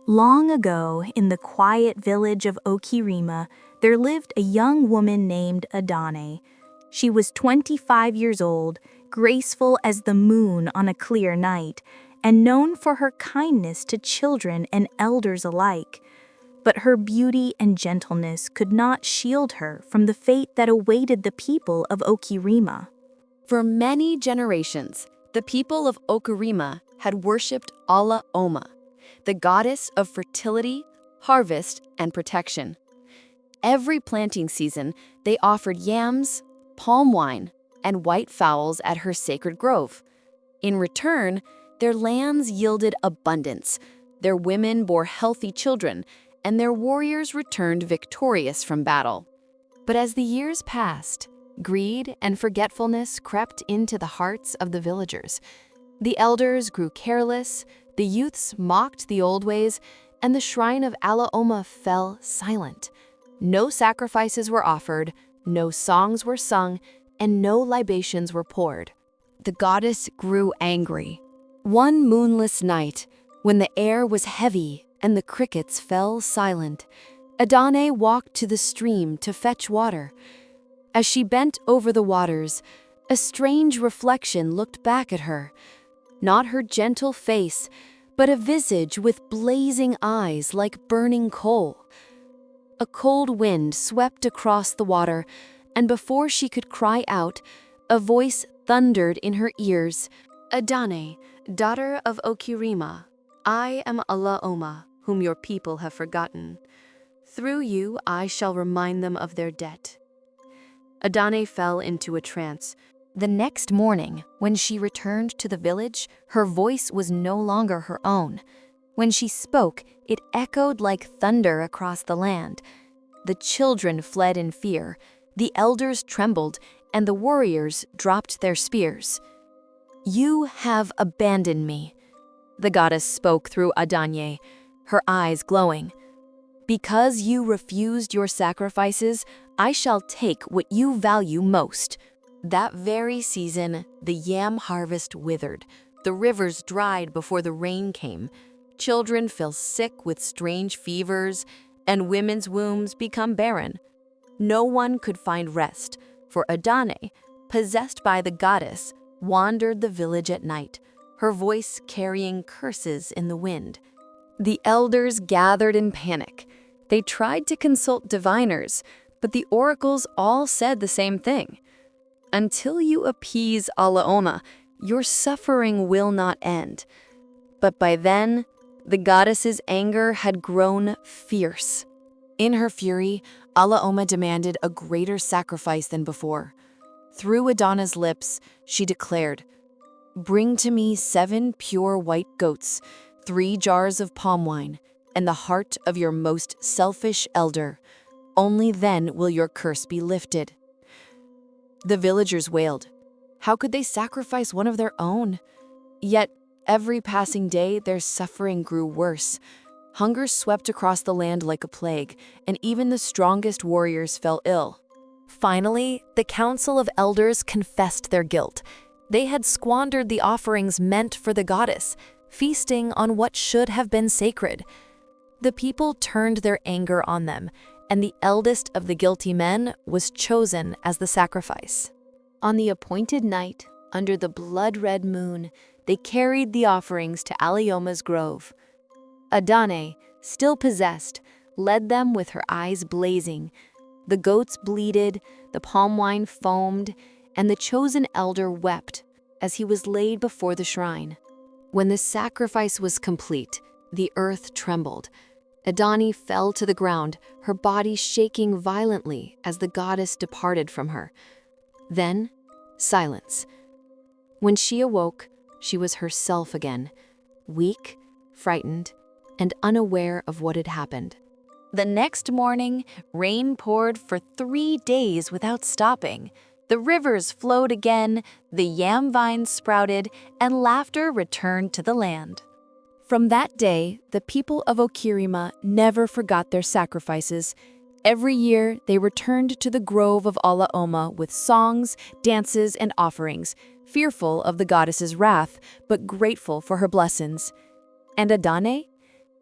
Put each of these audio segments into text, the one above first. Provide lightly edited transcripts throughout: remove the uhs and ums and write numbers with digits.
Long ago, in the quiet village of Okirima, there lived a young woman named Adannne. She was 25 years old, graceful as the moon on a clear night, and known for her kindness to children and elders alike. But her beauty and gentleness could not shield her from the fate that awaited the people of Okirima. For many generations, the people of Okirima had worshipped Alla Oma, the goddess of fertility, harvest, and protection. Every planting season, they offered yams, palm wine, and white fowls at her sacred grove. In return, their lands yielded abundance, their women bore healthy children, and their warriors returned victorious from battle. But as the years passed, greed and forgetfulness crept into the hearts of the villagers. The elders grew careless, the youths mocked the old ways, and the shrine of Alla Oma fell silent. No sacrifices were offered, no songs were sung, and no libations were poured. The goddess grew angry. One moonless night, when the air was heavy and the crickets fell silent, Adannne walked to the stream to fetch water. As she bent over the waters, a strange reflection looked back at her. Not her gentle face, but a visage with blazing eyes like burning coal. A cold wind swept across the water, and before she could cry out, a voice thundered in her ears. "Adannne, daughter of Okirima, I am Alla Oma, whom your people have forgotten. Through you I shall remind them of their debt." Adannne fell into a trance. The next morning, when she returned to the village, her voice was no longer her own. When she spoke, it echoed like thunder across the land. The children fled in fear, the elders trembled, and the warriors dropped their spears. "You have abandoned me," the goddess spoke through Adannne, her eyes glowing. "Because you refused your sacrifices, I shall take what you value most." That very season, the yam harvest withered. The rivers dried before the rain came. Children fell sick with strange fevers, and women's wombs become barren. No one could find rest, for Adannne, possessed by the goddess, wandered the village at night, her voice carrying curses in the wind. The elders gathered in panic. They tried to consult diviners, but the oracles all said the same thing. "Until you appease Alla Oma, your suffering will not end." But by then, the goddess's anger had grown fierce. In her fury, Alla Oma demanded a greater sacrifice than before. Through Adanne's lips, she declared, "Bring to me 7 pure white goats, 3 jars of palm wine, and the heart of your most selfish elder. Only then will your curse be lifted." The villagers wailed. How could they sacrifice one of their own? Yet, every passing day, their suffering grew worse. Hunger swept across the land like a plague, and even the strongest warriors fell ill. Finally, the council of elders confessed their guilt. They had squandered the offerings meant for the goddess, feasting on what should have been sacred. The people turned their anger on them, and the eldest of the guilty men was chosen as the sacrifice. On the appointed night, under the blood-red moon, they carried the offerings to Alla Oma's grove. Adannne, still possessed, led them with her eyes blazing. The goats bleated, the palm wine foamed, and the chosen elder wept as he was laid before the shrine. When the sacrifice was complete, the earth trembled. Adannne fell to the ground, her body shaking violently as the goddess departed from her. Then, silence. When she awoke, she was herself again, weak, frightened, and unaware of what had happened. The next morning, rain poured for 3 days without stopping. The rivers flowed again, the yam vines sprouted, and laughter returned to the land. From that day, the people of Okirima never forgot their sacrifices. Every year, they returned to the grove of Alla Oma with songs, dances, and offerings, fearful of the goddess's wrath, but grateful for her blessings. And Adannne?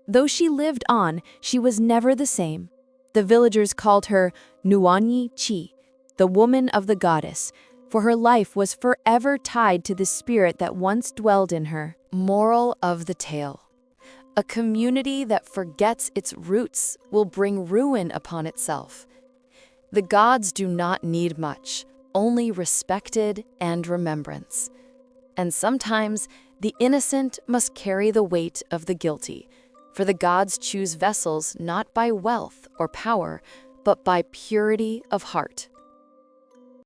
Though she lived on, she was never the same. The villagers called her Nuanyi-chi, the woman of the goddess, for her life was forever tied to the spirit that once dwelled in her. Moral of the tale: a community that forgets its roots will bring ruin upon itself. The gods do not need much, only respected and remembrance. And sometimes the innocent must carry the weight of the guilty, for the gods choose vessels not by wealth or power, but by purity of heart.